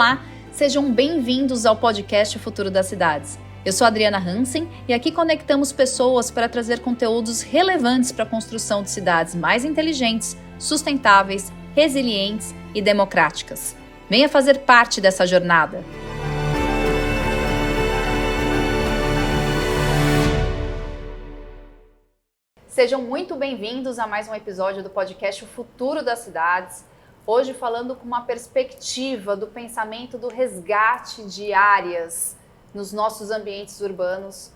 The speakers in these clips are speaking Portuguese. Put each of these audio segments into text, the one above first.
Olá, sejam bem-vindos ao podcast Futuro das Cidades. Eu sou Adriana Hansen e aqui conectamos pessoas para trazer conteúdos relevantes para a construção de cidades mais inteligentes, sustentáveis, resilientes e democráticas. Venha fazer parte dessa jornada. Sejam muito bem-vindos a mais um episódio do podcast O Futuro das Cidades. Hoje falando com uma perspectiva do pensamento do resgate de áreas nos nossos ambientes urbanos,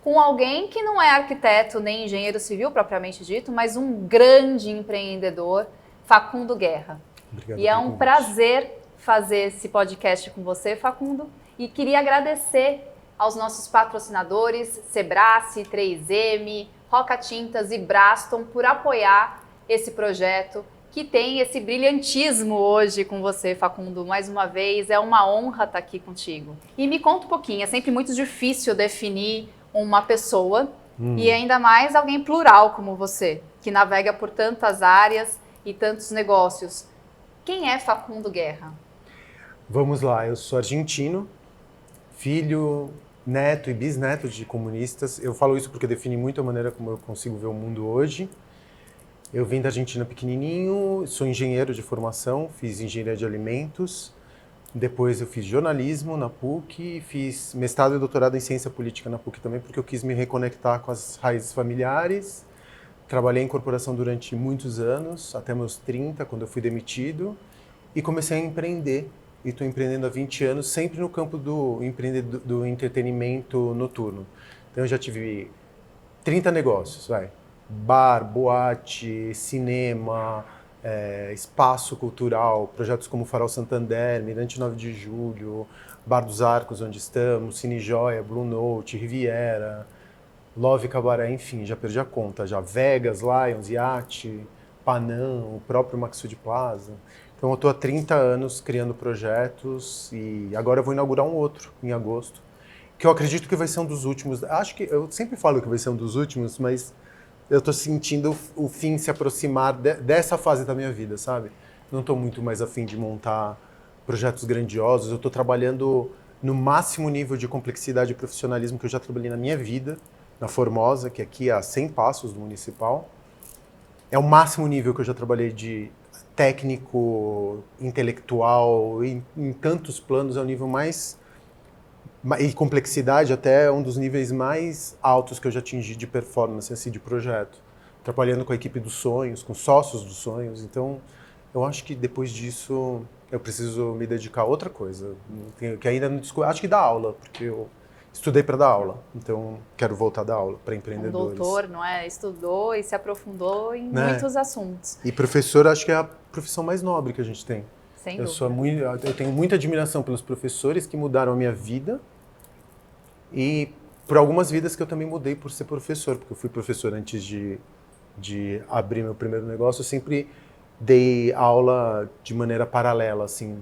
com alguém que não é arquiteto nem engenheiro civil propriamente dito, mas um grande empreendedor, Facundo Guerra. Obrigado. E é um prazer fazer esse podcast com você, Facundo, e queria agradecer aos nossos patrocinadores, Sebrae, 3M, Roca Tintas e Braston por apoiar esse projeto que tem esse brilhantismo hoje com você, Facundo. Mais uma vez, é uma honra estar aqui contigo. E me conta um pouquinho, é sempre muito difícil definir uma pessoa e ainda mais alguém plural como você, que navega por tantas áreas e tantos negócios. Quem é Facundo Guerra? Vamos lá, eu sou argentino, filho, neto e bisneto de comunistas. Eu falo isso porque define muito a maneira como eu consigo ver o mundo hoje. Eu vim da Argentina pequenininho, sou engenheiro de formação, fiz engenharia de alimentos. Depois eu fiz jornalismo na PUC, fiz mestrado e doutorado em ciência política na PUC também, porque eu quis me reconectar com as raízes familiares. Trabalhei em corporação durante muitos anos, até meus 30, quando eu fui demitido. E comecei a empreender. E estou empreendendo há 20 anos, sempre no campo do entretenimento noturno. Então eu já tive 30 negócios, bar, boate, cinema, espaço cultural, projetos como Farol Santander, Mirante 9 de Julho, Bar dos Arcos, onde estamos, Cine Joia, Blue Note, Riviera, Love Cabaré, enfim, já perdi a conta. Já Vegas, Lions, Yacht, Panam, o próprio Maxud Plaza. Então eu estou há 30 anos criando projetos e agora eu vou inaugurar um outro em agosto, que eu acredito que vai ser um dos últimos. Acho que eu sempre falo que vai ser um dos últimos, mas eu estou sentindo o fim se aproximar dessa fase da minha vida, sabe? Não estou muito mais a fim de montar projetos grandiosos. Eu estou trabalhando no máximo nível de complexidade e profissionalismo que eu já trabalhei na minha vida, na Formosa, que é aqui a 100 passos do Municipal. É o máximo nível que eu já trabalhei de técnico, intelectual, em tantos planos, é o nível mais... E complexidade até um dos níveis mais altos que eu já atingi de performance, assim, de projeto. Trabalhando com a equipe dos sonhos, com sócios dos sonhos. Então, eu acho que depois disso eu preciso me dedicar a outra coisa. Que ainda não descobri. Acho que dar aula, porque eu estudei para dar aula. Então, quero voltar a dar aula para empreendedores. Um doutor, não é? Estudou e se aprofundou em muitos assuntos. E professor, acho que é a profissão mais nobre que a gente tem. Sem dúvida. Eu tenho muita admiração pelos professores que mudaram a minha vida e por algumas vidas que eu também mudei por ser professor, porque eu fui professor antes de abrir meu primeiro negócio, eu sempre dei aula de maneira paralela, assim.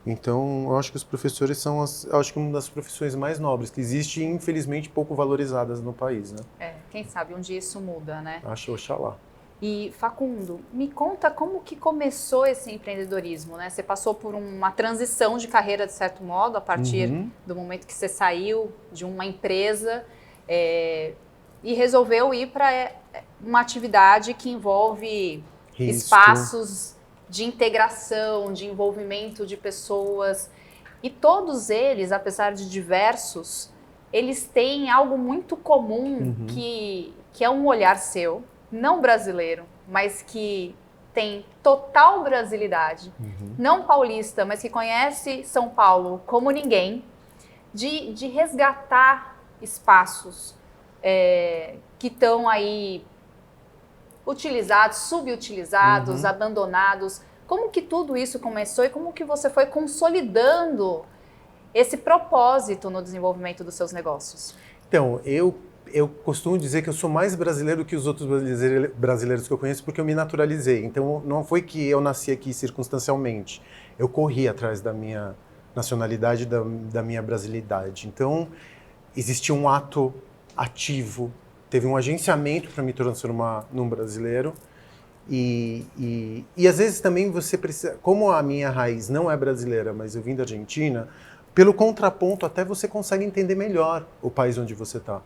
Então, eu acho que os professores são acho que uma das profissões mais nobres que existe e, infelizmente, pouco valorizadas no país, né? Quem sabe um dia isso muda, né? Acho, oxalá. E, Facundo, me conta como que começou esse empreendedorismo, né? Você passou por uma transição de carreira, de certo modo, a partir do momento que você saiu de uma empresa e resolveu ir para uma atividade que envolve espaços de integração, de envolvimento de pessoas. E todos eles, apesar de diversos, eles têm algo muito comum que é um olhar seu, não brasileiro, mas que tem total brasilidade, não paulista, mas que conhece São Paulo como ninguém, de resgatar espaços que estão aí utilizados, subutilizados, abandonados. Como que tudo isso começou e como que você foi consolidando esse propósito no desenvolvimento dos seus negócios? Então, eu costumo dizer que eu sou mais brasileiro que os outros brasileiros que eu conheço porque eu me naturalizei. Então, não foi que eu nasci aqui circunstancialmente. Eu corri atrás da minha nacionalidade, da minha brasilidade. Então, existia um ato ativo, teve um agenciamento para me transformar num brasileiro E às vezes também você precisa, como a minha raiz não é brasileira, mas eu vim da Argentina, pelo contraponto até você consegue entender melhor o país onde você está.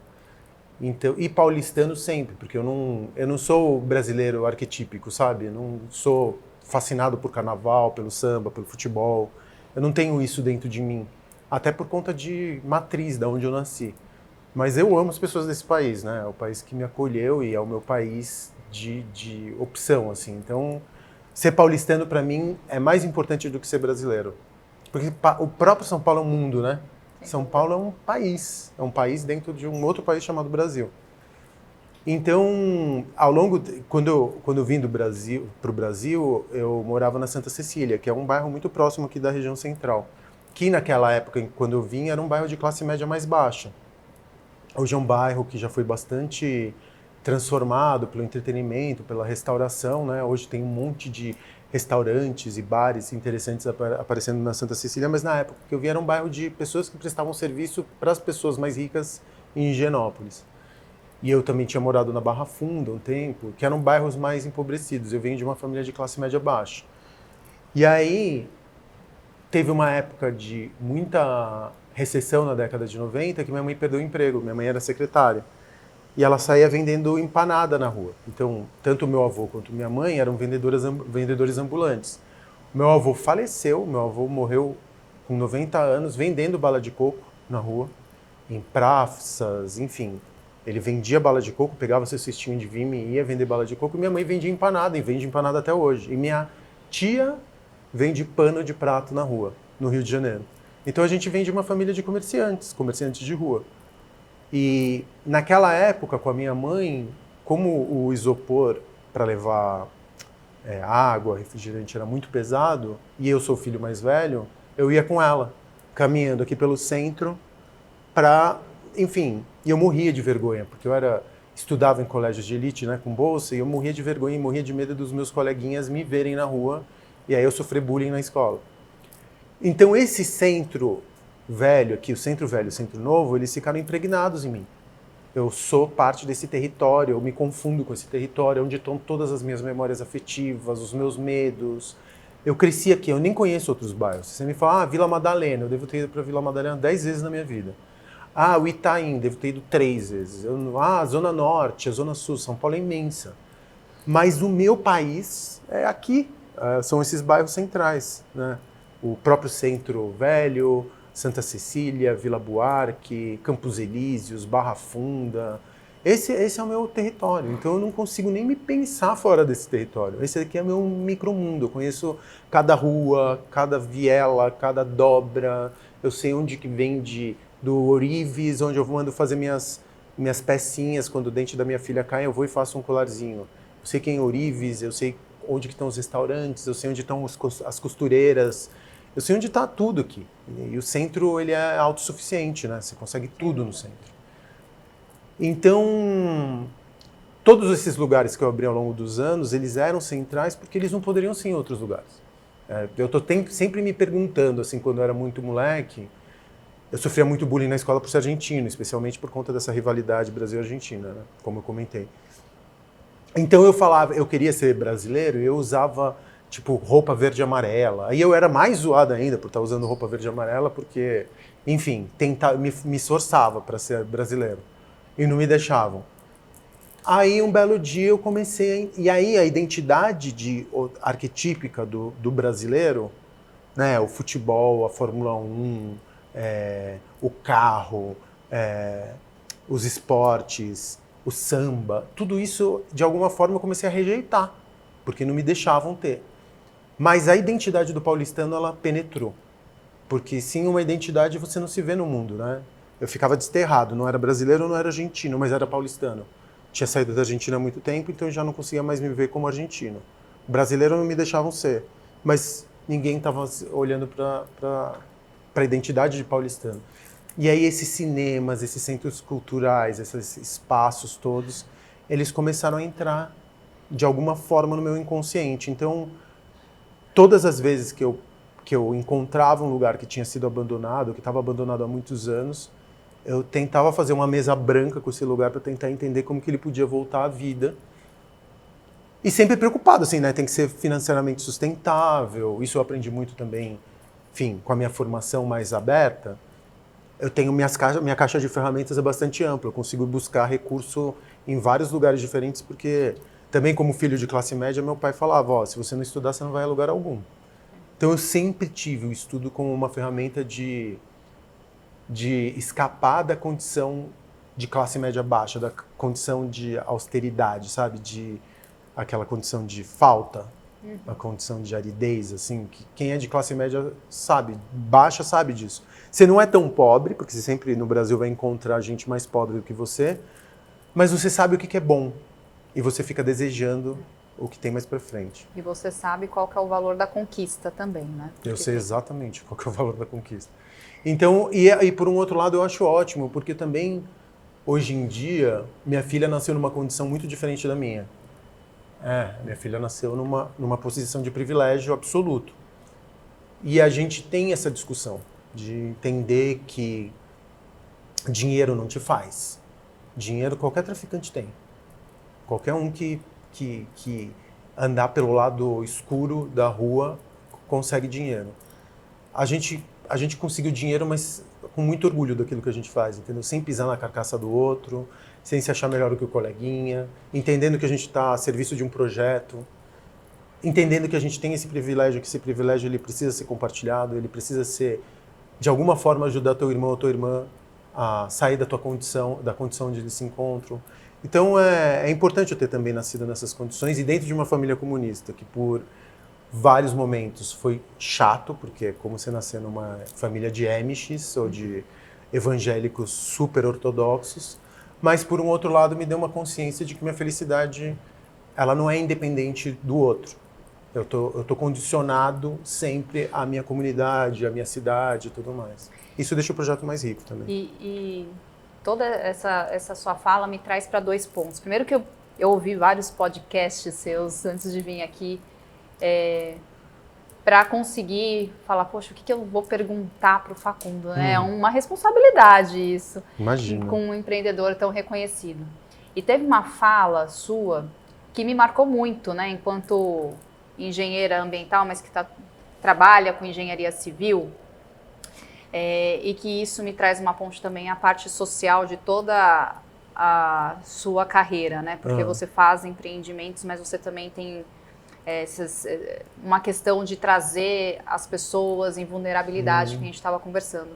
Então, e paulistano sempre, porque eu não sou brasileiro arquetípico, sabe? Eu não sou fascinado por carnaval, pelo samba, pelo futebol. Eu não tenho isso dentro de mim, até por conta de matriz, da onde eu nasci. Mas eu amo as pessoas desse país, né? É o país que me acolheu e é o meu país de opção, assim. Então, ser paulistano para mim é mais importante do que ser brasileiro. Porque o próprio São Paulo é um mundo, né? São Paulo é um país dentro de um outro país chamado Brasil. Então, quando eu vim do Brasil para o Brasil, eu morava na Santa Cecília, que é um bairro muito próximo aqui da região central, que naquela época, quando eu vim, era um bairro de classe média mais baixa. Hoje é um bairro que já foi bastante transformado pelo entretenimento, pela restauração, né? Hoje tem um monte de restaurantes e bares interessantes aparecendo na Santa Cecília, mas na época que eu vi era um bairro de pessoas que prestavam serviço para as pessoas mais ricas em Higienópolis. E eu também tinha morado na Barra Funda um tempo, que eram bairros mais empobrecidos. Eu venho de uma família de classe média baixa. E aí teve uma época de muita recessão na década de 90 que minha mãe perdeu o emprego. Minha mãe era secretária. E ela saía vendendo empanada na rua. Então, tanto o meu avô quanto minha mãe eram vendedores ambulantes. Meu avô faleceu, meu avô morreu com 90 anos vendendo bala de coco na rua, em praças, enfim. Ele vendia bala de coco, pegava seu cestinho de vime e ia vender bala de coco. E minha mãe vendia empanada, e vende empanada até hoje. E minha tia vende pano de prato na rua, no Rio de Janeiro. Então a gente vem de uma família de comerciantes de rua. E naquela época, com a minha mãe, como o isopor para levar água, refrigerante era muito pesado, e eu sou o filho mais velho, eu ia com ela, caminhando aqui pelo centro para, enfim, e eu morria de vergonha, porque estudava em colégios de elite, né, com bolsa, e eu morria de vergonha e morria de medo dos meus coleguinhas me verem na rua, e aí eu sofri bullying na escola. Então esse centro velho aqui, o centro velho e o centro novo, eles ficaram impregnados em mim. Eu sou parte desse território, eu me confundo com esse território, onde estão todas as minhas memórias afetivas, os meus medos. Eu cresci aqui, eu nem conheço outros bairros. Você me fala, Vila Madalena, eu devo ter ido para Vila Madalena 10 vezes na minha vida. O Itaim, devo ter ido 3 vezes. A Zona Norte, a Zona Sul, São Paulo é imensa. Mas o meu país é aqui, são esses bairros centrais, né? O próprio Centro Velho, Santa Cecília, Vila Buarque, Campos Elíseos, Barra Funda. Esse é o meu território, então eu não consigo nem me pensar fora desse território. Esse aqui é meu micromundo, eu conheço cada rua, cada viela, cada dobra, eu sei onde que vende do Orives, onde eu mando fazer minhas pecinhas, quando o dente da minha filha cai, eu vou e faço um colarzinho. Eu sei quem é Orives, eu sei onde que estão os restaurantes, eu sei onde estão as costureiras, eu sei onde está tudo aqui. E o centro, ele é autossuficiente, né? Você consegue tudo no centro. Então, todos esses lugares que eu abri ao longo dos anos, eles eram centrais porque eles não poderiam ser em outros lugares. Eu estou sempre me perguntando, assim, quando eu era muito moleque, eu sofria muito bullying na escola por ser argentino, especialmente por conta dessa rivalidade Brasil-Argentina, né? Como eu comentei. Então eu queria ser brasileiro e eu usava tipo, roupa verde e amarela. Aí eu era mais zoado ainda por estar usando roupa verde e amarela, porque, enfim, me esforçava para ser brasileiro. E não me deixavam. Aí um belo dia eu comecei, e aí a identidade arquetípica do brasileiro, né, o futebol, a Fórmula 1, o carro, os esportes, o samba, tudo isso, de alguma forma, eu comecei a rejeitar, porque não me deixavam ter. Mas a identidade do paulistano, ela penetrou. Porque sem uma identidade você não se vê no mundo, né? Eu ficava desterrado, não era brasileiro, não era argentino, mas era paulistano. Tinha saído da Argentina há muito tempo, então eu já não conseguia mais me ver como argentino. Brasileiro não me deixavam ser, mas ninguém estava olhando para a identidade de paulistano. E aí esses cinemas, esses centros culturais, esses espaços todos, eles começaram a entrar de alguma forma no meu inconsciente. Então, todas as vezes que eu encontrava um lugar que tinha sido abandonado, que estava abandonado há muitos anos, eu tentava fazer uma mesa branca com esse lugar para tentar entender como que ele podia voltar à vida. E sempre preocupado, assim, né? Tem que ser financeiramente sustentável. Isso eu aprendi muito também, enfim, com a minha formação mais aberta. Eu tenho minha caixa de ferramentas é bastante ampla. Eu consigo buscar recurso em vários lugares diferentes, porque também como filho de classe média, meu pai falava, ó, se você não estudar, você não vai a lugar algum. Então eu sempre tive o estudo como uma ferramenta de escapar da condição de classe média baixa, da condição de austeridade, sabe? De aquela condição de falta, a condição de aridez, assim, que quem é de classe média sabe, baixa sabe disso. Você não é tão pobre, porque você sempre no Brasil vai encontrar gente mais pobre do que você, mas você sabe o que é bom e você fica desejando o que tem mais pra frente. E você sabe qual que é o valor da conquista também, né? Eu sei exatamente qual que é o valor da conquista. Então, e por um outro lado eu acho ótimo, porque também, hoje em dia, minha filha nasceu numa condição muito diferente da minha. Minha filha nasceu numa posição de privilégio absoluto. E a gente tem essa discussão de entender que dinheiro não te faz. Dinheiro qualquer traficante tem. Qualquer um que andar pelo lado escuro da rua consegue dinheiro. A gente conseguiu dinheiro, mas com muito orgulho daquilo que a gente faz, entendeu? Sem pisar na carcaça do outro, sem se achar melhor do que o coleguinha, entendendo que a gente está a serviço de um projeto, entendendo que a gente tem esse privilégio, que esse privilégio ele precisa ser compartilhado, ele precisa ser, de alguma forma, ajudar teu irmão ou tua irmã a sair da condição onde eles se encontram. Então é importante eu ter também nascido nessas condições e dentro de uma família comunista, que por vários momentos foi chato, porque é como você nascer numa família de Amish ou de evangélicos super ortodoxos, mas por um outro lado me deu uma consciência de que minha felicidade ela não é independente do outro. Eu tô condicionado sempre à minha comunidade, à minha cidade e tudo mais. Isso deixa o projeto mais rico também. E toda essa sua fala me traz para 2 pontos. Primeiro que eu ouvi vários podcasts seus antes de vir aqui, para conseguir falar, poxa, o que eu vou perguntar para o Facundo? Né? É uma responsabilidade isso. Imagina. Com um empreendedor tão reconhecido. E teve uma fala sua que me marcou muito, né? Enquanto engenheira ambiental, mas que trabalha com engenharia civil, e que isso me traz uma ponte também à parte social de toda a sua carreira, né? Porque você faz empreendimentos, mas você também tem uma questão de trazer as pessoas em vulnerabilidade que a gente estava conversando.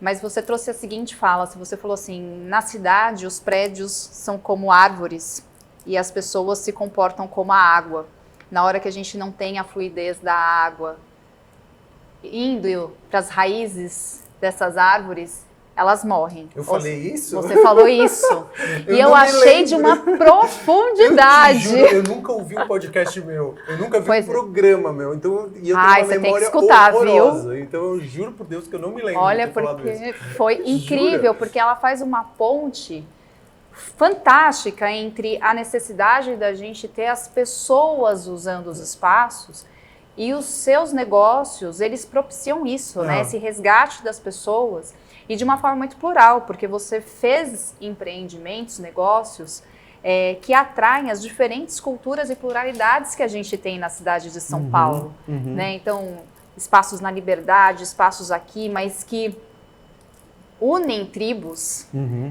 Mas você trouxe a seguinte fala, você falou assim, na cidade os prédios são como árvores e as pessoas se comportam como a água. Na hora que a gente não tem a fluidez da água, indo para as raízes dessas árvores, elas morrem. Eu falei isso? Você falou isso. E eu achei de uma profundidade. Eu nunca ouvi um podcast meu. Eu nunca vi um programa meu. Então, e eu tenho uma você memória tem que escutar, horrorosa. viu? Então eu juro por Deus que eu não me lembro. Olha, de ter falado porque isso. foi incrível, porque ela faz uma ponte fantástica entre a necessidade da gente ter as pessoas usando os espaços e os seus negócios, eles propiciam isso, né? Esse resgate das pessoas e de uma forma muito plural, porque você fez empreendimentos, negócios que atraem as diferentes culturas e pluralidades que a gente tem na cidade de São Paulo, né? Então, espaços na Liberdade, espaços aqui, mas que unem tribos,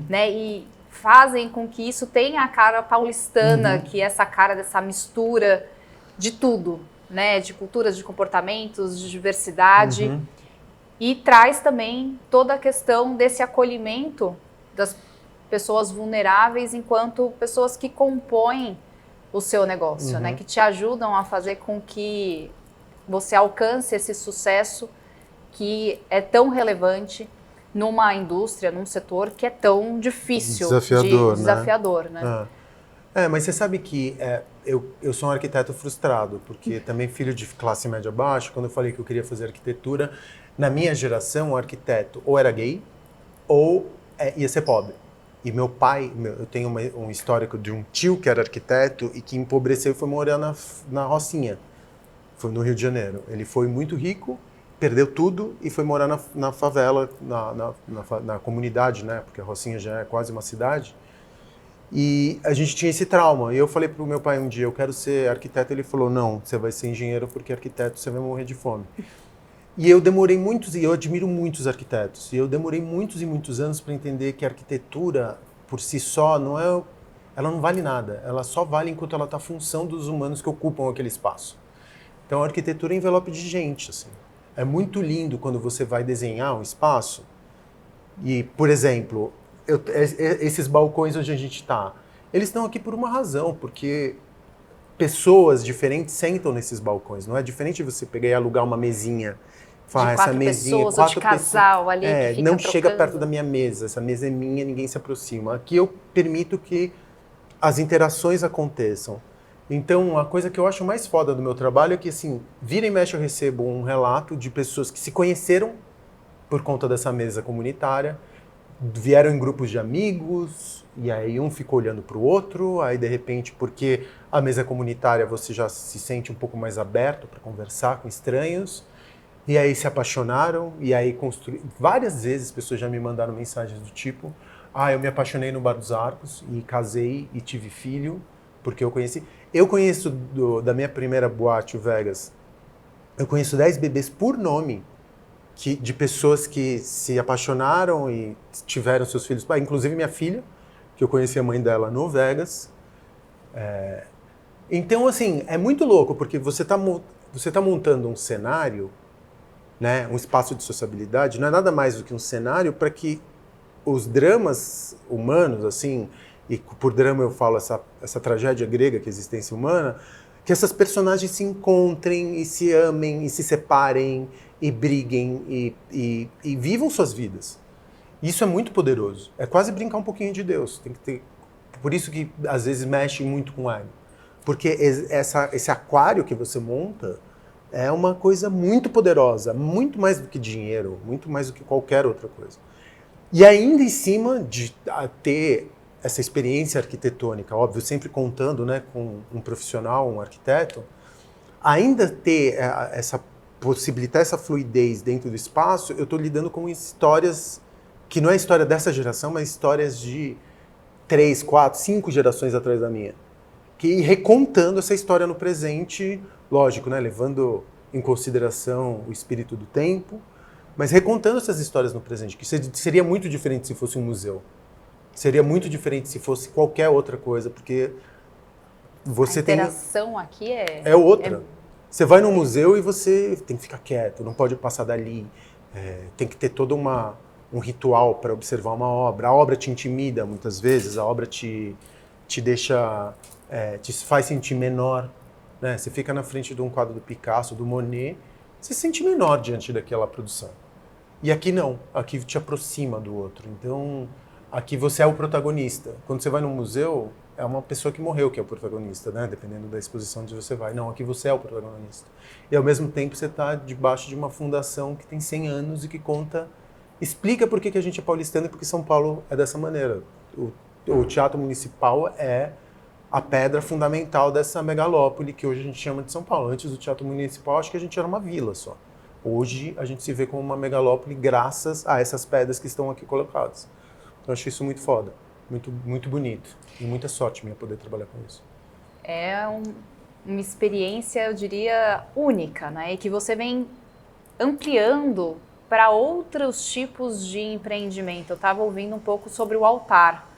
né? E fazem com que isso tenha a cara paulistana, que é essa cara dessa mistura de tudo, né? De culturas, de comportamentos, de diversidade. E traz também toda a questão desse acolhimento das pessoas vulneráveis enquanto pessoas que compõem o seu negócio, né? Que te ajudam a fazer com que você alcance esse sucesso que é tão relevante numa indústria, num setor que é tão difícil, desafiador, né? Mas você sabe que eu sou um arquiteto frustrado, porque também filho de classe média baixa, quando eu falei que eu queria fazer arquitetura, na minha geração, o arquiteto ou era gay ou ia ser pobre. E meu pai, eu tenho um histórico de um tio que era arquiteto e que empobreceu e foi morar na Rocinha, foi no Rio de Janeiro. Ele foi muito rico, perdeu tudo e foi morar na favela, na comunidade, né? Porque a Rocinha já é quase uma cidade. E a gente tinha esse trauma. E eu falei pro meu pai um dia, eu quero ser arquiteto. Ele falou, não, você vai ser engenheiro porque arquiteto você vai morrer de fome. E eu demorei muitos, e eu admiro muitos arquitetos, e eu demorei muitos e muitos anos para entender que a arquitetura, por si só, ela não vale nada. Ela só vale enquanto ela está à função dos humanos que ocupam aquele espaço. Então a arquitetura é envelope de gente, assim. É muito lindo quando você vai desenhar um espaço e, por exemplo, esses balcões onde a gente está, eles estão aqui por uma razão, porque pessoas diferentes sentam nesses balcões. Não é diferente de você pegar e alugar uma mesinha, falar, De 4 essa mesinha, pessoas, ou de casal ali que fica não trocando. chega perto da minha mesa, essa mesa é minha, ninguém se aproxima. Aqui eu permito que as interações aconteçam. Então, a coisa que eu acho mais foda do meu trabalho é que, assim, vira e mexe eu recebo um relato de pessoas que se conheceram por conta dessa mesa comunitária, vieram em grupos de amigos, e aí um ficou olhando para o outro, aí de repente, porque a mesa comunitária você já se sente um pouco mais aberto para conversar com estranhos, e aí se apaixonaram, e aí várias vezes pessoas já me mandaram mensagens do tipo, eu me apaixonei no Bar dos Arcos, e casei, e tive filho, porque eu conheci. Eu conheço, da minha primeira boate, o Vegas, eu conheço 10 bebês por nome, de pessoas que se apaixonaram e tiveram seus filhos. Inclusive minha filha, que eu conheci a mãe dela no Vegas. Então, assim, é muito louco, porque você tá montando um cenário, né, um espaço de sociabilidade, não é nada mais do que um cenário para que os dramas humanos, assim, e por drama eu falo essa tragédia grega que é a existência humana, que essas personagens se encontrem e se amem e se separem e briguem e vivam suas vidas. Isso é muito poderoso. É quase brincar um pouquinho de Deus. Tem que ter. Por isso que às vezes mexe muito com o ego. Porque esse aquário que você monta é uma coisa muito poderosa, muito mais do que dinheiro, muito mais do que qualquer outra coisa. E ainda em cima de ter essa experiência arquitetônica, óbvio, sempre contando, né, com um profissional, um arquiteto, ainda ter possibilitar essa fluidez dentro do espaço, eu estou lidando com histórias que não é história dessa geração, mas histórias de 3, 4, 5 gerações atrás da minha. Que recontando essa história no presente, lógico, né, levando em consideração o espírito do tempo, mas recontando essas histórias no presente, que seria muito diferente se fosse um museu. Seria muito diferente se fosse qualquer outra coisa, porque você tem... A interação aqui é outra. Você vai num museu e você tem que ficar quieto, não pode passar dali. Tem que ter todo um ritual para observar uma obra. A obra te intimida muitas vezes, a obra te deixa... te faz sentir menor. Né? Você fica na frente de um quadro do Picasso, do Monet, você se sente menor diante daquela produção. E aqui não, aqui te aproxima do outro. Então, aqui você é o protagonista. Quando você vai num museu, é uma pessoa que morreu que é o protagonista, né? Dependendo da exposição onde você vai. Não, aqui você é o protagonista. E ao mesmo tempo você está debaixo de uma fundação que tem 100 anos e que explica por que a gente é paulistano e porque São Paulo é dessa maneira. O Teatro Municipal é a pedra fundamental dessa megalópole que hoje a gente chama de São Paulo. Antes do Teatro Municipal, acho que a gente era uma vila só. Hoje a gente se vê como uma megalópole graças a essas pedras que estão aqui colocadas. Então eu acho isso muito foda, muito, muito bonito. E muita sorte minha poder trabalhar com isso. É uma experiência, eu diria, única, né? E que você vem ampliando para outros tipos de empreendimento. Eu estava ouvindo um pouco sobre o altar,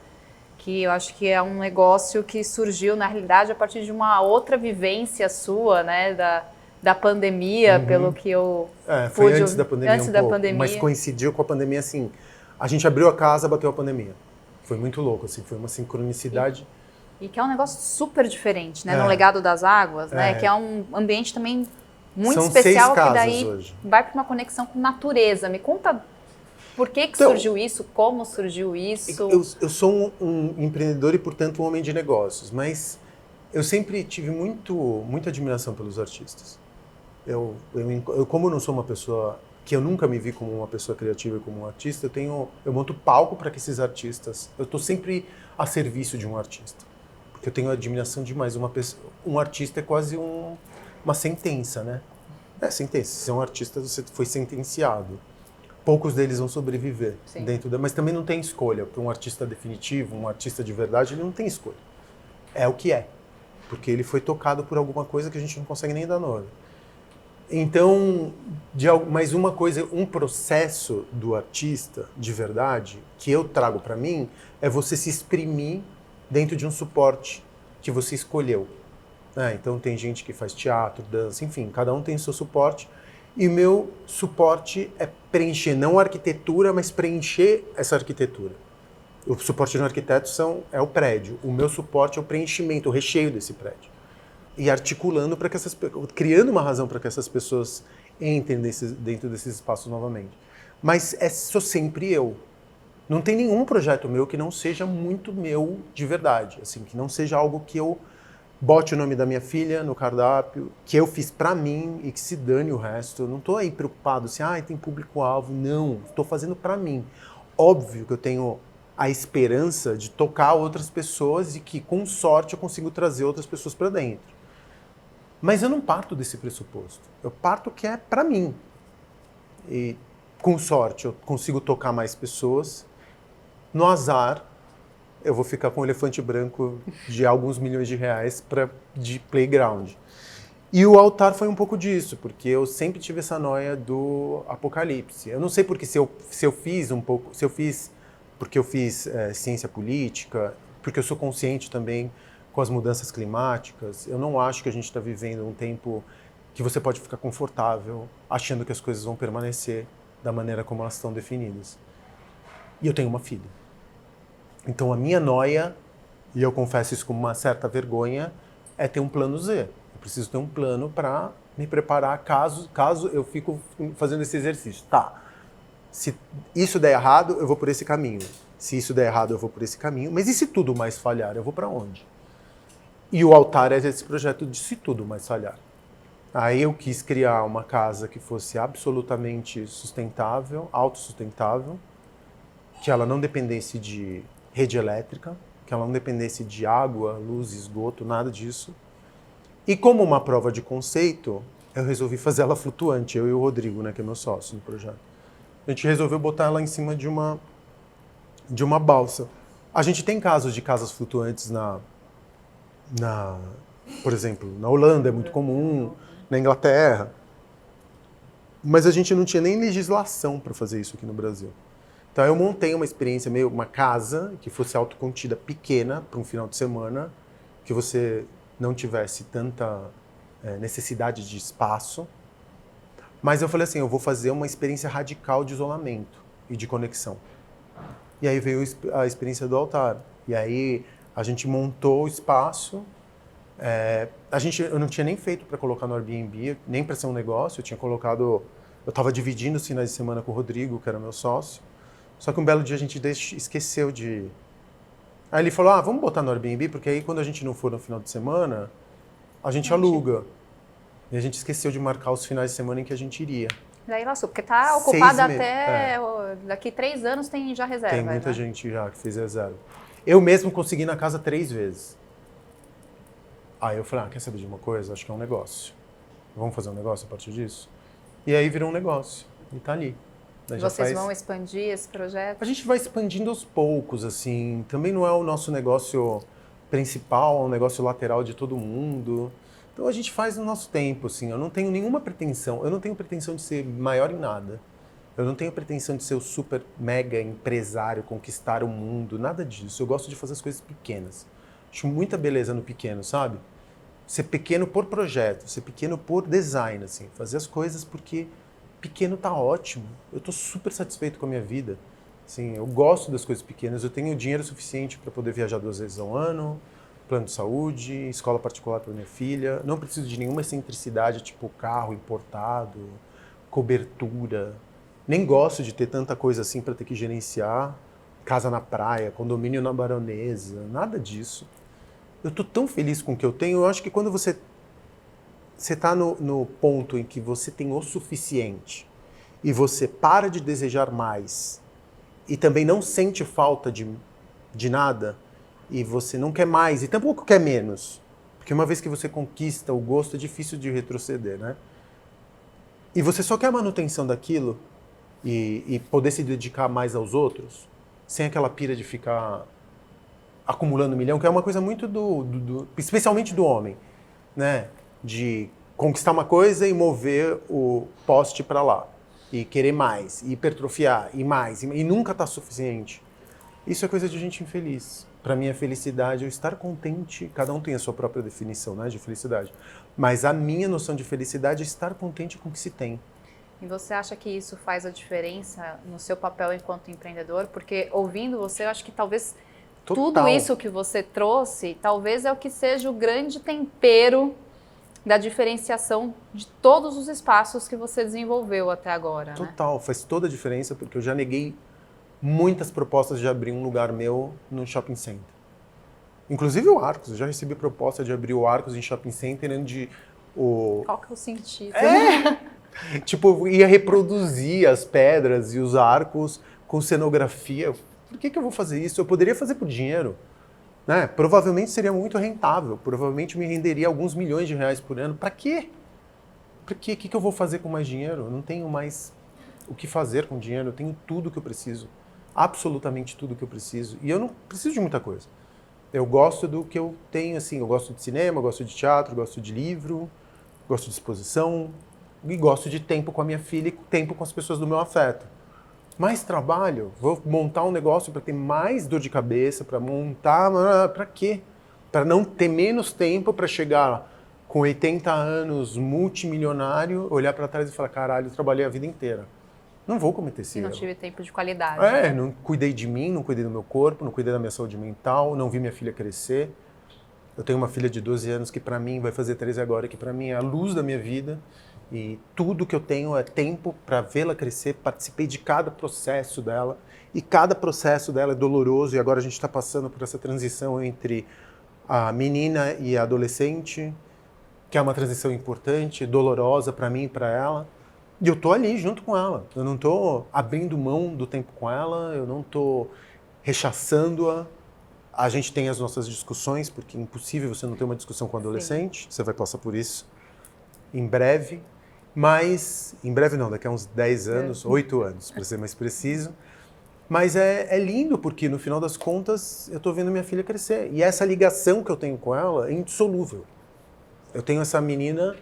que eu acho que é um negócio que surgiu, na realidade, a partir de uma outra vivência sua, né? Da pandemia, pelo que eu foi antes da pandemia antes da pandemia. Mas coincidiu com a pandemia, assim, a gente abriu a casa, bateu a pandemia. Foi muito louco, assim, foi uma sincronicidade. E que é um negócio super diferente, né? No Legado das Águas, né? Que é um ambiente também muito especial, que daí hoje vai para uma conexão com natureza. Me conta por que surgiu isso, como surgiu isso. Eu sou um empreendedor e, portanto, um homem de negócios, mas eu sempre tive muita admiração pelos artistas. Eu, como não sou uma pessoa que eu nunca me vi como uma pessoa criativa e como um artista, eu monto palco para que esses artistas... Eu estou sempre a serviço de um artista, porque eu tenho admiração demais. Um artista é quase uma sentença, né? É sentença. Se é um artista, você foi sentenciado. poucos deles vão sobreviver Sim. mas também não tem escolha. Para um artista definitivo, um artista de verdade, ele não tem escolha. É o que é. Porque ele foi tocado por alguma coisa que a gente não consegue nem dar nome. Então, mais uma coisa, um processo do artista de verdade que eu trago para mim é você se exprimir dentro de um suporte que você escolheu. Então tem gente que faz teatro, dança, enfim, cada um tem o seu suporte. E o meu suporte é preencher, não a arquitetura, mas preencher essa arquitetura. O suporte do arquiteto é o prédio. O meu suporte é o preenchimento, o recheio desse prédio. E articulando para que criando uma razão para que essas pessoas entrem dentro desses espaços novamente. Mas sou sempre eu. Não tem nenhum projeto meu que não seja muito meu de verdade, assim, que não seja algo que eu bote o nome da minha filha no cardápio, que eu fiz para mim e que se dane o resto. Eu não estou aí preocupado assim, tem público-alvo. Não, estou fazendo para mim. Óbvio que eu tenho a esperança de tocar outras pessoas e que, com sorte, eu consigo trazer outras pessoas para dentro. Mas eu não parto desse pressuposto. Eu parto que é para mim. E, com sorte, eu consigo tocar mais pessoas. No azar, eu vou ficar com um elefante branco de alguns milhões de reais de playground. E o altar foi um pouco disso, porque eu sempre tive essa noia do apocalipse. Eu não sei porque se eu fiz um pouco, se eu fiz porque eu fiz ciência política, porque eu sou consciente também com as mudanças climáticas. Eu não acho que a gente está vivendo um tempo que você pode ficar confortável achando que as coisas vão permanecer da maneira como elas estão definidas. E eu tenho uma filha. Então a minha noia, e eu confesso isso com uma certa vergonha, é ter um plano Z. Eu preciso ter um plano para me preparar caso eu fico fazendo esse exercício. Tá, se isso der errado, eu vou por esse caminho. Se isso der errado, eu vou por esse caminho. Mas e se tudo mais falhar, eu vou para onde? E o altar é esse projeto de se tudo mais falhar. Aí eu quis criar uma casa que fosse absolutamente sustentável, autossustentável, que ela não dependesse de rede elétrica, que ela não dependesse de água, luz, esgoto, nada disso. E como uma prova de conceito, eu resolvi fazer ela flutuante, eu e o Rodrigo, né, que é meu sócio no projeto. A gente resolveu botar ela em cima de uma balsa. A gente tem casos de casas flutuantes por exemplo, na Holanda é muito comum, na Inglaterra. Mas a gente não tinha nem legislação para fazer isso aqui no Brasil. Então eu montei uma experiência, uma casa que fosse autocontida, pequena, para um final de semana, que você não tivesse tanta necessidade de espaço. Mas eu falei assim, eu vou fazer uma experiência radical de isolamento e de conexão. E aí veio a experiência do altar. E aí a gente montou o espaço. Eu não tinha nem feito para colocar no Airbnb, nem para ser um negócio. Eu estava dividindo os finais de semana com o Rodrigo, que era meu sócio. Só que um belo dia a gente esqueceu de... Aí ele falou, vamos botar no Airbnb, porque aí quando a gente não for no final de semana, a gente aluga. E a gente esqueceu de marcar os finais de semana em que a gente iria. Daí lascou, porque tá ocupada até daqui 3 anos tem já reserva. Tem muita gente já que fez reserva. Eu mesmo consegui na casa 3 vezes. Aí eu falei, quer saber de uma coisa? Acho que é um negócio. Vamos fazer um negócio a partir disso? E aí virou um negócio. E tá ali. Vocês vão expandir esse projeto? A gente vai expandindo aos poucos, assim. Também não é o nosso negócio principal, é um negócio lateral de todo mundo. Então a gente faz no nosso tempo, assim. Eu não tenho nenhuma pretensão. Eu não tenho pretensão de ser maior em nada. Eu não tenho pretensão de ser o super mega empresário, conquistar o mundo, nada disso. Eu gosto de fazer as coisas pequenas. Acho muita beleza no pequeno, sabe? Ser pequeno por projeto, ser pequeno por design, assim. Fazer as coisas porque pequeno tá ótimo. Eu tô super satisfeito com a minha vida. Assim, eu gosto das coisas pequenas. Eu tenho dinheiro suficiente para poder viajar 2 vezes ao ano, plano de saúde, escola particular para minha filha. Não preciso de nenhuma excentricidade, tipo carro importado, cobertura. Nem gosto de ter tanta coisa assim para ter que gerenciar. Casa na praia, condomínio na Baronesa, nada disso. Eu tô tão feliz com o que eu tenho. Eu acho que quando você tá no ponto em que você tem o suficiente e você para de desejar mais e também não sente falta de nada e você não quer mais e tampouco quer menos, porque uma vez que você conquista o gosto é difícil de retroceder, né? E você só quer a manutenção daquilo, e poder se dedicar mais aos outros, sem aquela pira de ficar acumulando milhão, que é uma coisa muito especialmente do homem, né? De conquistar uma coisa e mover o poste para lá. E querer mais, e hipertrofiar, e mais, e nunca tá suficiente. Isso é coisa de gente infeliz. Para mim, a felicidade é eu estar contente. Cada um tem a sua própria definição, né, de felicidade. Mas a minha noção de felicidade é estar contente com o que se tem. E você acha que isso faz a diferença no seu papel enquanto empreendedor? Porque ouvindo você, eu acho que talvez tudo isso que você trouxe, talvez é o que seja o grande tempero da diferenciação de todos os espaços que você desenvolveu até agora. Total, né? Faz toda a diferença, porque eu já neguei muitas propostas de abrir um lugar meu no shopping center. Inclusive o Arcos, eu já recebi proposta de abrir o Arcos em shopping center, onde Qual que é o sentido? Tipo, eu ia reproduzir as pedras e os arcos com cenografia. Por que eu vou fazer isso? Eu poderia fazer por dinheiro, né? Provavelmente seria muito rentável, provavelmente me renderia alguns milhões de reais por ano. Para quê? Para quê? O que eu vou fazer com mais dinheiro? Eu não tenho mais o que fazer com dinheiro, eu tenho tudo que eu preciso, absolutamente tudo que eu preciso. E eu não preciso de muita coisa. Eu gosto do que eu tenho, assim, eu gosto de cinema, eu gosto de teatro, eu gosto de livro, gosto de exposição, e gosto de tempo com a minha filha e tempo com as pessoas do meu afeto. Mais trabalho? Vou montar um negócio para ter mais dor de cabeça, para montar... Para quê? Para não ter menos tempo para chegar com 80 anos, multimilionário, olhar para trás e falar, caralho, eu trabalhei a vida inteira. Não vou cometer esse erro. E não tive tempo de qualidade. Não cuidei de mim, não cuidei do meu corpo, não cuidei da minha saúde mental, não vi minha filha crescer. Eu tenho uma filha de 12 anos que para mim, vai fazer 13 agora, que para mim é a luz da minha vida. E tudo que eu tenho é tempo para vê-la crescer, participei de cada processo dela. E cada processo dela é doloroso, e agora a gente está passando por essa transição entre a menina e a adolescente, que é uma transição importante, dolorosa para mim e para ela. E eu tô ali junto com ela. Eu não tô abrindo mão do tempo com ela, eu não tô rechaçando-a. A gente tem as nossas discussões, porque é impossível você não ter uma discussão com um adolescente. Sim. Você vai passar por isso em breve. Mas, em breve não, daqui a uns 10 anos, 8 anos, para ser mais preciso. Mas é lindo, porque no final das contas eu tô vendo minha filha crescer. E essa ligação que eu tenho com ela é indissolúvel. Eu tenho essa menina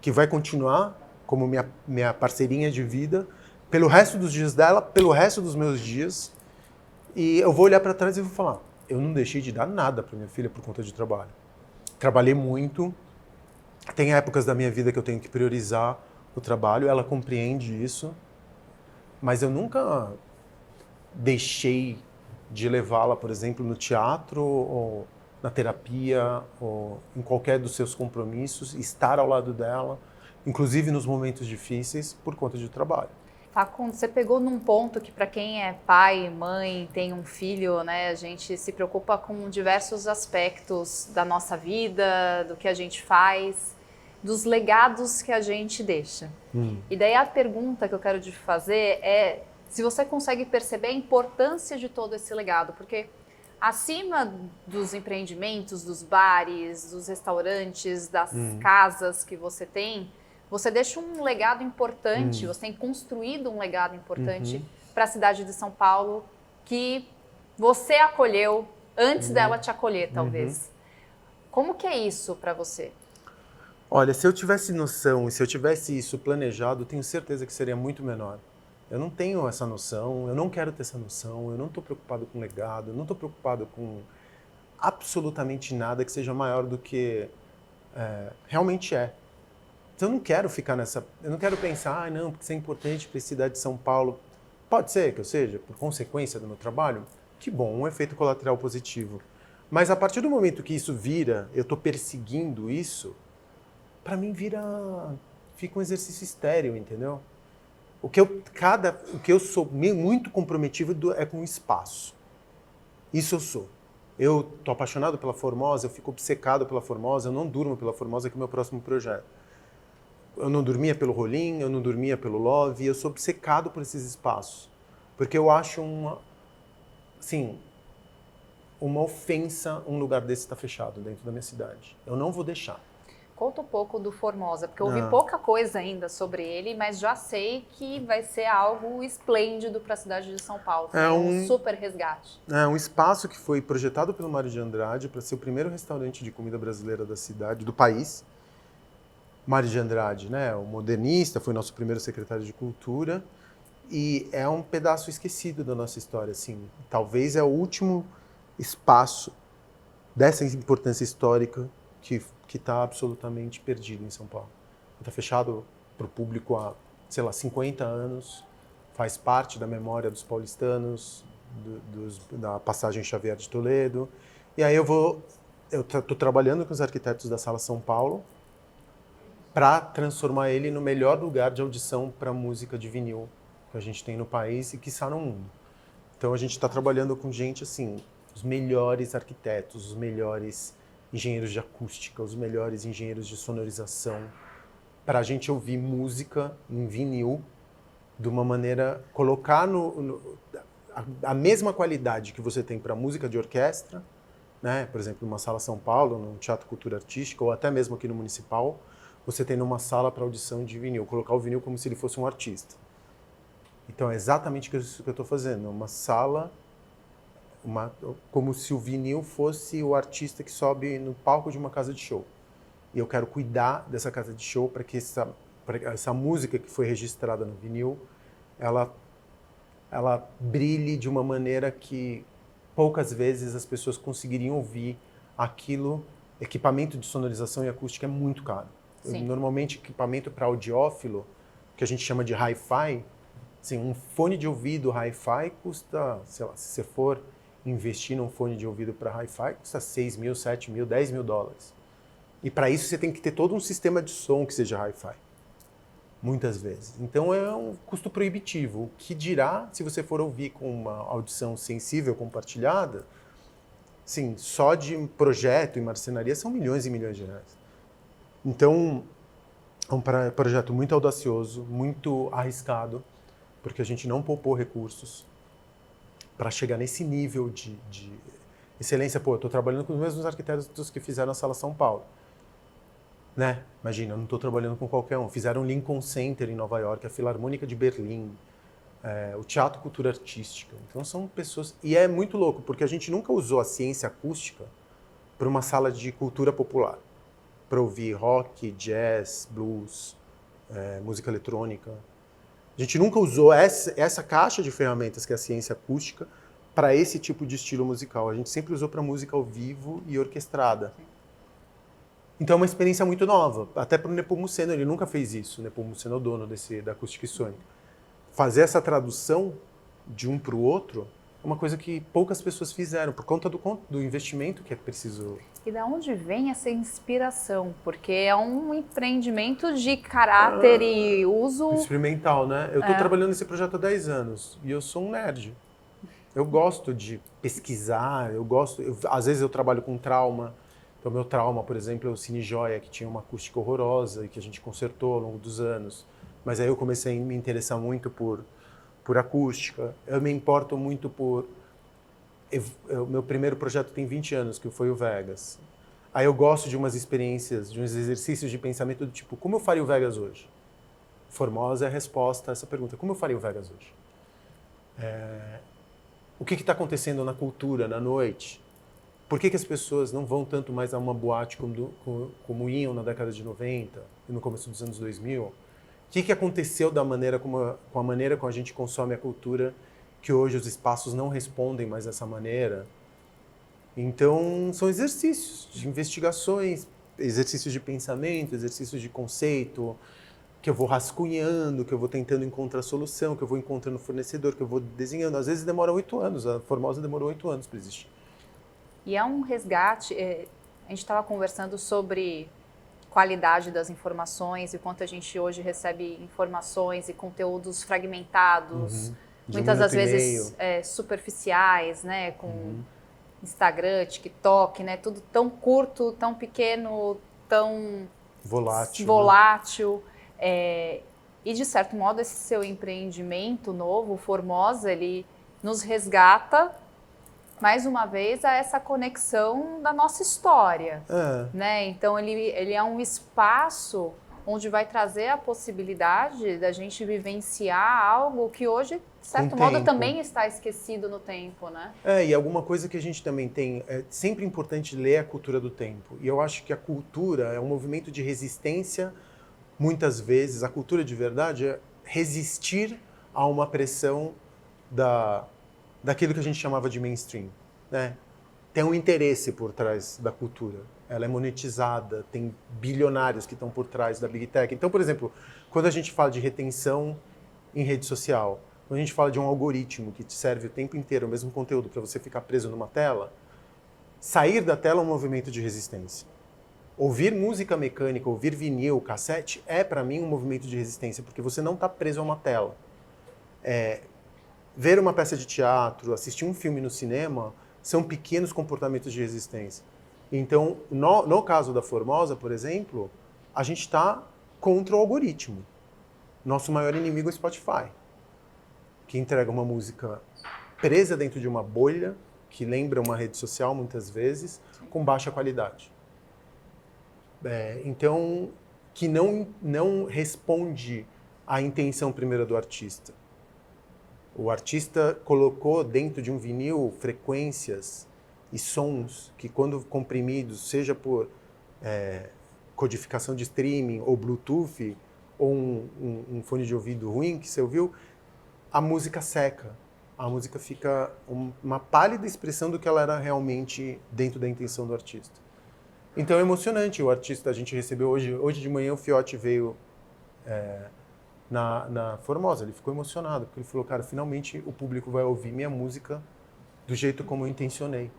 que vai continuar como minha parceirinha de vida pelo resto dos dias dela, pelo resto dos meus dias. E eu vou olhar para trás e vou falar, eu não deixei de dar nada para minha filha por conta de trabalho. Trabalhei muito, tem épocas da minha vida que eu tenho que priorizar o trabalho, ela compreende isso, mas eu nunca deixei de levá-la, por exemplo, no teatro ou na terapia ou em qualquer dos seus compromissos, estar ao lado dela, inclusive nos momentos difíceis, por conta de trabalho. Facundo, você pegou num ponto que para quem é pai, mãe, tem um filho, né, a gente se preocupa com diversos aspectos da nossa vida, do que a gente faz, dos legados que a gente deixa. E daí a pergunta que eu quero te fazer é se você consegue perceber a importância de todo esse legado, porque acima dos empreendimentos, dos bares, dos restaurantes, das casas que você tem, você deixa um legado importante, você tem construído um legado importante para a cidade de São Paulo que você acolheu antes dela te acolher, talvez. Como que é isso para você? Olha, se eu tivesse noção e se eu tivesse isso planejado, eu tenho certeza que seria muito menor. Eu não tenho essa noção, eu não quero ter essa noção, eu não estou preocupado com legado, eu não estou preocupado com absolutamente nada que seja maior do que realmente é. Então eu não quero ficar eu não quero pensar, não, porque isso é importante para a cidade de São Paulo. Pode ser que eu seja, por consequência do meu trabalho, que bom, um efeito colateral positivo. Mas a partir do momento que isso vira, eu estou perseguindo isso, para mim fica um exercício estéril, entendeu? O que eu sou muito comprometido é com o espaço. Isso eu sou. Eu tô apaixonado pela Formosa, eu fico obcecado pela Formosa, eu não durmo pela Formosa, que é o meu próximo projeto. Eu não dormia pelo Rolim, eu não dormia pelo Love, eu sou obcecado por esses espaços. Porque eu acho uma ofensa um lugar desse estar fechado dentro da minha cidade. Eu não vou deixar. Conta um pouco do Formosa, porque eu ouvi pouca coisa ainda sobre ele, mas já sei que vai ser algo esplêndido para a cidade de São Paulo. É um super resgate. É um espaço que foi projetado pelo Mário de Andrade para ser o primeiro restaurante de comida brasileira da cidade, do país. Mário de Andrade, né, o modernista, foi nosso primeiro secretário de Cultura e é um pedaço esquecido da nossa história, assim. Talvez é o último espaço dessa importância histórica que está absolutamente perdido em São Paulo. Está fechado para o público há, sei lá, 50 anos, faz parte da memória dos paulistanos, da passagem Xavier de Toledo. E aí eu estou trabalhando com os arquitetos da Sala São Paulo para transformar ele no melhor lugar de audição para música de vinil que a gente tem no país e quiçá no mundo. Então a gente está trabalhando com gente assim, os melhores arquitetos, os melhores engenheiros de acústica, os melhores engenheiros de sonorização, para a gente ouvir música em vinil de uma maneira, colocar a mesma qualidade que você tem para música de orquestra, né? Por exemplo, numa Sala São Paulo, num Teatro Cultura Artística, ou até mesmo aqui no Municipal, você tem numa sala para audição de vinil, colocar o vinil como se ele fosse um artista. Então é exatamente isso que eu estou fazendo, uma sala, como se o vinil fosse o artista que sobe no palco de uma casa de show. E eu quero cuidar dessa casa de show para que essa música que foi registrada no vinil, ela brilhe de uma maneira que poucas vezes as pessoas conseguiriam ouvir aquilo. Equipamento de sonorização e acústica é muito caro. Normalmente, equipamento para audiófilo, que a gente chama de hi-fi, assim, um fone de ouvido hi-fi custa, sei lá, se você for investir num fone de ouvido para hi-fi, custa 6 mil, 7 mil, 10 mil dólares. E para isso você tem que ter todo um sistema de som que seja hi-fi. Muitas vezes. Então é um custo proibitivo. O que dirá se você for ouvir com uma audição sensível, compartilhada? Sim, só de projeto e marcenaria são milhões e milhões de reais. Então é um projeto muito audacioso, muito arriscado, porque a gente não poupou recursos para chegar nesse nível de excelência. Pô, eu estou trabalhando com os mesmos arquitetos que fizeram a Sala São Paulo. Né? Imagina, eu não estou trabalhando com qualquer um. Fizeram o Lincoln Center em Nova York, a Filarmônica de Berlim, o Teatro Cultura Artística. Então são pessoas... E é muito louco, porque a gente nunca usou a ciência acústica para uma sala de cultura popular. Para ouvir rock, jazz, blues, música eletrônica. A gente nunca usou essa caixa de ferramentas, que é a ciência acústica, para esse tipo de estilo musical. A gente sempre usou para música ao vivo e orquestrada. Então é uma experiência muito nova, até para o Nepomuceno, ele nunca fez isso, o Nepomuceno é o dono da Acústica e Sônica. Fazer essa tradução de um para o outro é uma coisa que poucas pessoas fizeram, por conta do investimento que é preciso. E da onde vem essa inspiração? Porque é um empreendimento de caráter e uso... Experimental, né? Eu estou trabalhando nesse projeto há 10 anos e eu sou um nerd. Eu gosto de pesquisar, às vezes eu trabalho com trauma. Então, meu trauma, por exemplo, é o Cine Joia, que tinha uma acústica horrorosa e que a gente consertou ao longo dos anos. Mas aí eu comecei a me interessar muito por acústica. Eu me importo muito por... meu primeiro projeto tem 20 anos, que foi o Vegas. Aí eu gosto de umas experiências, de uns exercícios de pensamento do tipo, como eu faria o Vegas hoje? Formosa é a resposta a essa pergunta. Como eu faria o Vegas hoje? O que está acontecendo na cultura, na noite? Por que as pessoas não vão tanto mais a uma boate como iam na década de 90 e no começo dos anos 2000? O que aconteceu com a maneira como a gente consome a cultura, que hoje os espaços não respondem mais dessa maneira? Então, são exercícios de investigações, exercícios de pensamento, exercícios de conceito, que eu vou rascunhando, que eu vou tentando encontrar solução, que eu vou encontrando fornecedor, que eu vou desenhando. Às vezes demora 8 anos, a Formosa demorou 8 anos para existir. E é um resgate, a gente estava conversando sobre qualidade das informações e quanto a gente hoje recebe informações e conteúdos fragmentados, muitas das vezes superficiais, né, com Instagram, TikTok, né, tudo tão curto, tão pequeno, tão volátil. Né? E de certo modo esse seu empreendimento novo, Formosa, ele nos resgata mais uma vez, a essa conexão da nossa história, né? Então, ele é um espaço onde vai trazer a possibilidade da gente vivenciar algo que hoje, de certo modo, também está esquecido no tempo, né? E alguma coisa que a gente também tem, é sempre importante ler a cultura do tempo. E eu acho que a cultura é um movimento de resistência, muitas vezes, a cultura de verdade é resistir a uma pressão daquilo que a gente chamava de mainstream, né? Tem um interesse por trás da cultura. Ela é monetizada, tem bilionários que estão por trás da Big Tech. Então, por exemplo, quando a gente fala de retenção em rede social, quando a gente fala de um algoritmo que te serve o tempo inteiro o mesmo conteúdo para você ficar preso numa tela, sair da tela é um movimento de resistência. Ouvir música mecânica, ouvir vinil, cassete, é para mim um movimento de resistência, porque você não está preso a uma tela. Ver uma peça de teatro, assistir um filme no cinema, são pequenos comportamentos de resistência. Então, no caso da Formosa, por exemplo, a gente está contra o algoritmo. Nosso maior inimigo é o Spotify, que entrega uma música presa dentro de uma bolha, que lembra uma rede social, muitas vezes, com baixa qualidade. Então, que não responde à intenção primeira do artista. O artista colocou dentro de um vinil frequências e sons que, quando comprimidos, seja por codificação de streaming ou Bluetooth, ou um fone de ouvido ruim que você ouviu, a música seca. A música fica uma pálida expressão do que ela era realmente dentro da intenção do artista. Então é emocionante. O artista, a gente recebeu hoje de manhã, o Fiote veio na Formosa. Ele ficou emocionado, porque ele falou, cara, finalmente o público vai ouvir minha música do jeito como eu intencionei,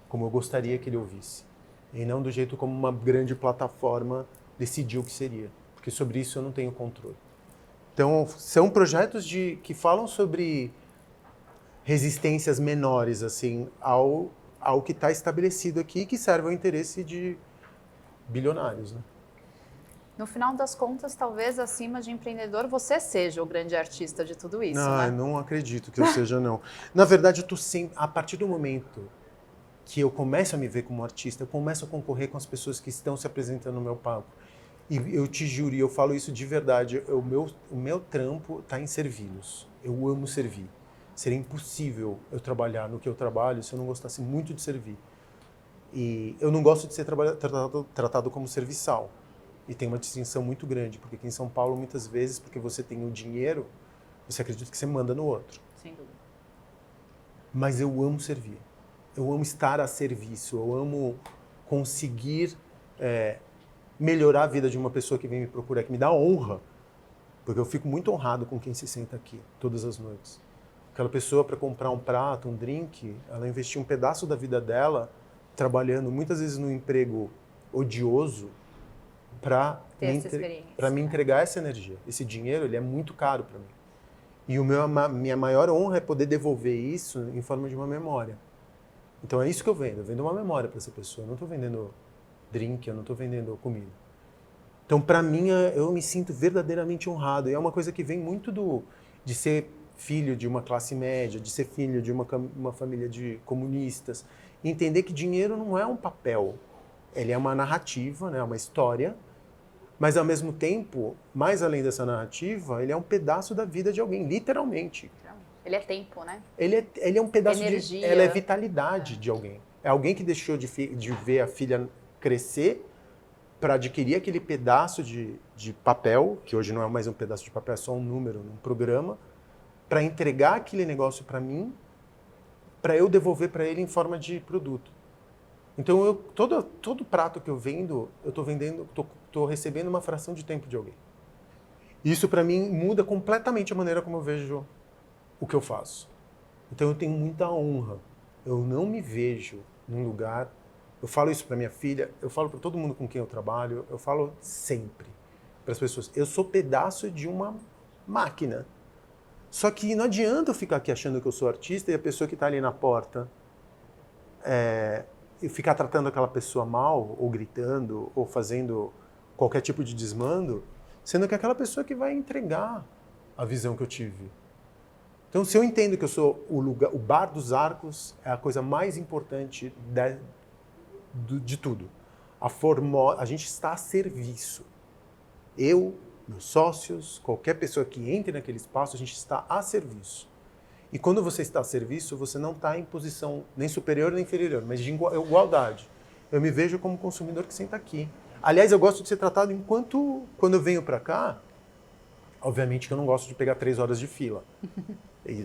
como eu gostaria que ele ouvisse. E não do jeito como uma grande plataforma decidiu que seria. Porque sobre isso eu não tenho controle. Então, são projetos que falam sobre resistências menores, assim, ao que está estabelecido aqui, que serve ao interesse de bilionários, né? No final das contas, talvez acima de empreendedor, você seja o grande artista de tudo isso, né? Não acredito que eu seja, não. Na verdade, eu tô sempre, a partir do momento que eu começo a me ver como artista, eu começo a concorrer com as pessoas que estão se apresentando no meu palco. E eu te juro, e eu falo isso de verdade, o meu trampo está em servi-los. Eu amo servir. Seria impossível eu trabalhar no que eu trabalho se eu não gostasse muito de servir. E eu não gosto de ser tratado como serviçal. E tem uma distinção muito grande, porque aqui em São Paulo, muitas vezes, porque você tem o dinheiro, você acredita que você manda no outro. Sem dúvida. Mas eu amo servir. Eu amo estar a serviço. Eu amo conseguir melhorar a vida de uma pessoa que vem me procurar, que me dá honra. Porque eu fico muito honrado com quem se senta aqui, todas as noites. Aquela pessoa, para comprar um prato, um drink, ela investiu um pedaço da vida dela trabalhando, muitas vezes num emprego odioso, para me entregar essa energia. Esse dinheiro, ele é muito caro para mim. E minha maior honra é poder devolver isso em forma de uma memória. Então é isso que eu vendo. Eu vendo uma memória para essa pessoa. Eu não estou vendendo drink, eu não estou vendendo comida. Então, para mim, eu me sinto verdadeiramente honrado. E é uma coisa que vem muito de ser filho de uma classe média, de ser filho de uma família de comunistas. E entender que dinheiro não é um papel. Ele é uma narrativa, né, uma história. Mas, ao mesmo tempo, mais além dessa narrativa, ele é um pedaço da vida de alguém, literalmente. Ele é tempo, né? Ele é um pedaço energia. Ela é vitalidade de alguém. É alguém que deixou de ver a filha crescer para adquirir aquele pedaço de papel, que hoje não é mais um pedaço de papel, é só um número num programa, para entregar aquele negócio para mim, para eu devolver para ele em forma de produto. Então, todo prato que eu vendo, eu estou recebendo uma fração de tempo de alguém. Isso, para mim, muda completamente a maneira como eu vejo o que eu faço. Então, eu tenho muita honra. Eu não me vejo num lugar... Eu falo isso para minha filha, eu falo para todo mundo com quem eu trabalho, eu falo sempre para as pessoas. Eu sou pedaço de uma máquina. Só que não adianta eu ficar aqui achando que eu sou artista e a pessoa que está ali na porta e ficar tratando aquela pessoa mal, ou gritando, ou fazendo qualquer tipo de desmando, sendo que é aquela pessoa que vai entregar a visão que eu tive. Então, se eu entendo que eu sou o Bar dos Arcos é a coisa mais importante de tudo. A gente está a serviço. Eu, meus sócios, qualquer pessoa que entre naquele espaço, a gente está a serviço. E quando você está a serviço, você não está em posição nem superior nem inferior, mas de igualdade. Eu me vejo como consumidor que senta aqui. Aliás, eu gosto de ser tratado quando eu venho para cá, obviamente que eu não gosto de pegar 3 horas de fila.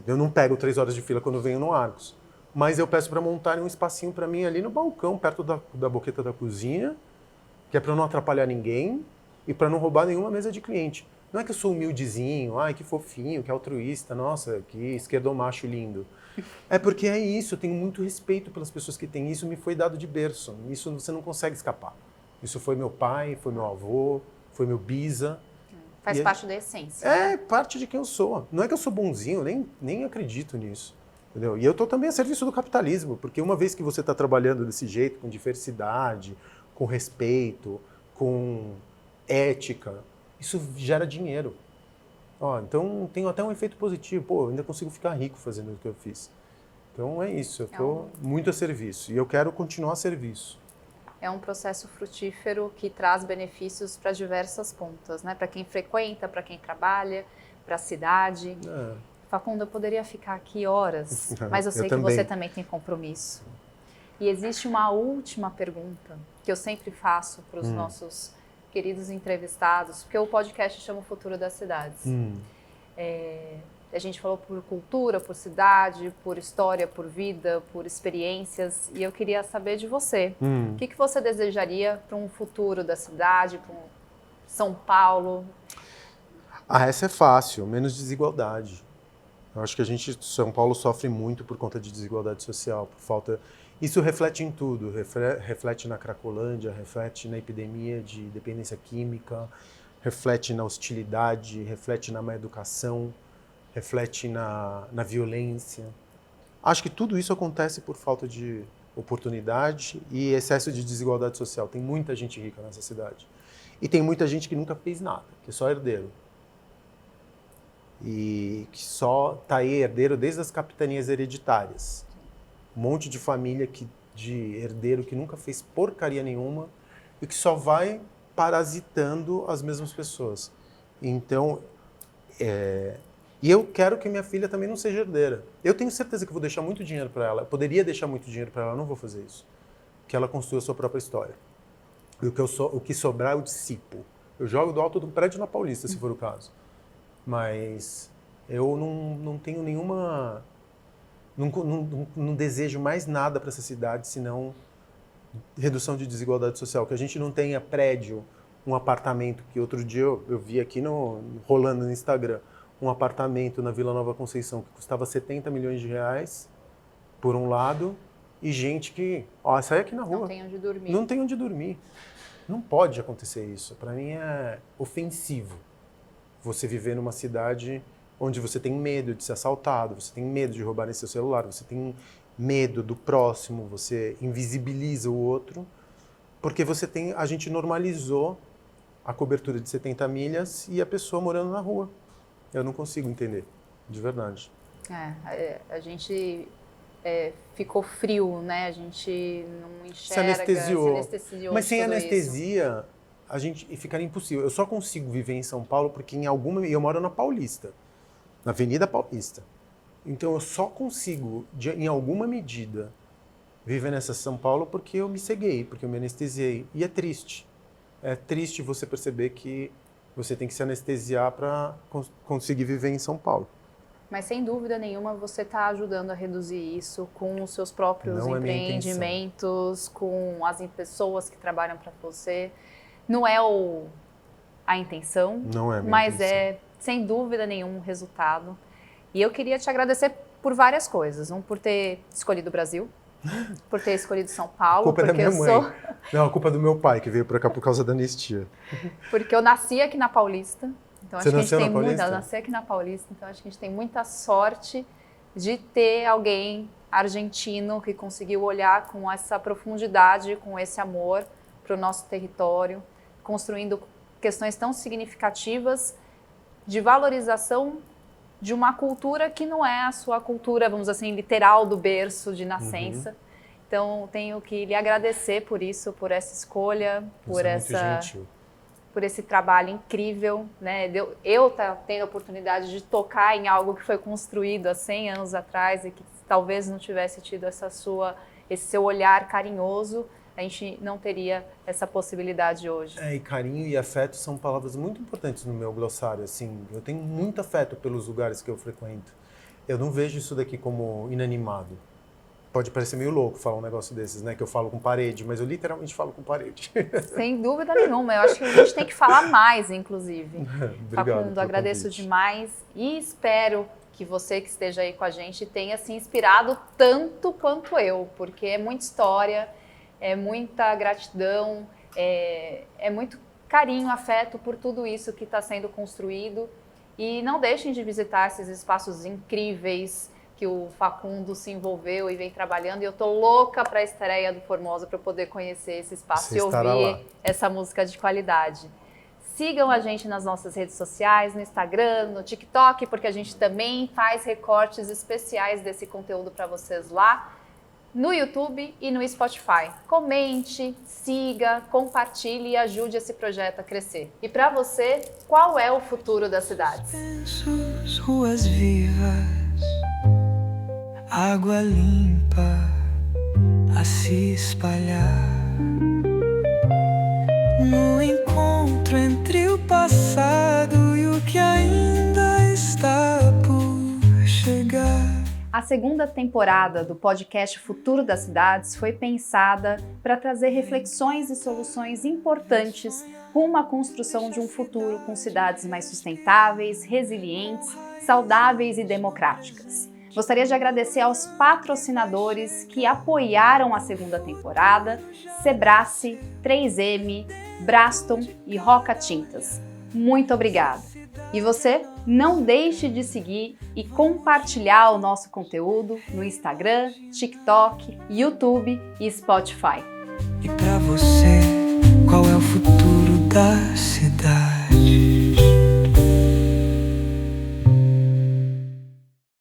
Eu não pego 3 horas de fila quando eu venho no Arcos. Mas eu peço para montarem um espacinho para mim ali no balcão, perto da boqueta da cozinha, que é para não atrapalhar ninguém e para não roubar nenhuma mesa de cliente. Não é que eu sou humildezinho, ai, que fofinho, que altruísta, nossa, que esquerdomacho lindo. É porque é isso, eu tenho muito respeito pelas pessoas que têm isso, me foi dado de berço. Isso você não consegue escapar. Isso foi meu pai, foi meu avô, foi meu bisa. Faz parte da essência. É parte de quem eu sou. Não é que eu sou bonzinho, nem acredito nisso. Entendeu? E eu estou também a serviço do capitalismo, porque uma vez que você está trabalhando desse jeito, com diversidade, com respeito, com ética, isso gera dinheiro. Então tem até um efeito positivo. Pô, eu ainda consigo ficar rico fazendo o que eu fiz. Então é isso, eu estou muito a serviço e eu quero continuar a serviço. É um processo frutífero que traz benefícios para diversas pontas, né? Para quem frequenta, para quem trabalha, para a cidade. Facundo, eu poderia ficar aqui horas, mas eu sei que você também tem compromisso. E existe uma última pergunta que eu sempre faço para os nossos queridos entrevistados, porque o podcast chama O Futuro das Cidades. A gente falou por cultura, por cidade, por história, por vida, por experiências, e eu queria saber de você. O que você desejaria para um futuro da cidade, para São Paulo? Essa é fácil, menos desigualdade. Eu acho que São Paulo sofre muito por conta de desigualdade social, por falta... Isso reflete em tudo, reflete na Cracolândia, reflete na epidemia de dependência química, reflete na hostilidade, reflete na má educação, reflete na violência. Acho que tudo isso acontece por falta de oportunidade e excesso de desigualdade social. Tem muita gente rica nessa cidade. E tem muita gente que nunca fez nada, que é só herdeiro. E que só está aí herdeiro desde as capitanias hereditárias. Um monte de família de herdeiro que nunca fez porcaria nenhuma e que só vai parasitando as mesmas pessoas. Então, e eu quero que minha filha também não seja herdeira. Eu tenho certeza que eu vou deixar muito dinheiro para ela. Eu poderia deixar muito dinheiro para ela, eu não vou fazer isso. Que ela construa a sua própria história. E o que sobrar eu dissipo. Eu jogo do alto do prédio na Paulista, se for o caso. Mas eu não tenho nenhuma... Não desejo mais nada para essa cidade, senão redução de desigualdade social. Que a gente não tenha prédio, um apartamento, que outro dia eu vi aqui rolando no Instagram, um apartamento na Vila Nova Conceição que custava 70 milhões de reais, por um lado, e gente que... sai aqui na rua. Não tem onde dormir. Não tem onde dormir. Não pode acontecer isso. Para mim é ofensivo você viver numa cidade onde você tem medo de ser assaltado, você tem medo de roubarem seu celular, você tem medo do próximo, você invisibiliza o outro, porque a gente normalizou a cobertura de 70 milhas e a pessoa morando na rua. Eu não consigo entender, de verdade. A gente ficou frio, né? A gente não enxerga, se anestesiou. Mas sem anestesia, ficaria impossível. Eu só consigo viver em São Paulo porque eu moro na Paulista, na Avenida Paulista. Então eu só consigo, em alguma medida, viver nessa São Paulo porque eu me ceguei, porque eu me anestesiei. E é triste. É triste você perceber que você tem que se anestesiar para conseguir viver em São Paulo. Mas sem dúvida nenhuma você está ajudando a reduzir isso com os seus próprios empreendimentos, com as pessoas que trabalham para você. Não é a intenção, não é a minha mas intenção. É sem dúvida nenhum um resultado. E eu queria te agradecer por várias coisas. Por ter escolhido o Brasil, por ter escolhido São Paulo. A culpa é da minha mãe. Não, a culpa é do meu pai, que veio para cá por causa da anistia. Porque eu nasci aqui na Paulista. Então, Você nasceu na Paulista? Eu nasci aqui na Paulista, então acho que a gente tem muita sorte de ter alguém argentino que conseguiu olhar com essa profundidade, com esse amor para o nosso território, construindo questões tão significativas de valorização de uma cultura que não é a sua cultura, vamos dizer assim, literal do berço de nascença. Então, tenho que lhe agradecer por isso, por essa escolha, por esse trabalho incrível, né? Eu tendo a oportunidade de tocar em algo que foi construído há 100 anos atrás e que talvez não tivesse tido esse seu olhar carinhoso, a gente não teria essa possibilidade hoje. E carinho e afeto são palavras muito importantes no meu glossário, assim. Eu tenho muito afeto pelos lugares que eu frequento. Eu não vejo isso daqui como inanimado. Pode parecer meio louco falar um negócio desses, né? Que eu falo com parede, mas eu literalmente falo com parede. Sem dúvida nenhuma. Eu acho que a gente tem que falar mais, inclusive. Obrigado. Facundo, agradeço demais e espero que você que esteja aí com a gente tenha se inspirado tanto quanto eu, porque é muita história, é muita gratidão, é muito carinho, afeto por tudo isso que está sendo construído. E não deixem de visitar esses espaços incríveis que o Facundo se envolveu e vem trabalhando. E eu tô louca para a estreia do Formosa para poder conhecer esse espaço e ouvir essa música de qualidade. Sigam a gente nas nossas redes sociais, no Instagram, no TikTok, porque a gente também faz recortes especiais desse conteúdo para vocês lá, no YouTube e no Spotify. Comente, siga, compartilhe e ajude esse projeto a crescer. E para você, qual é o futuro das cidades? Ruas vivas, água limpa a se espalhar, no encontro entre o passado e o que ainda está por chegar. A segunda temporada do podcast Futuro das Cidades foi pensada para trazer reflexões e soluções importantes rumo à construção de um futuro com cidades mais sustentáveis, resilientes, saudáveis e democráticas. Gostaria de agradecer aos patrocinadores que apoiaram a segunda temporada: Sebrae, 3M, Braston e Roca Tintas. Muito obrigada! E você, não deixe de seguir e compartilhar o nosso conteúdo no Instagram, TikTok, YouTube e Spotify. E pra você, qual é o futuro da cidade?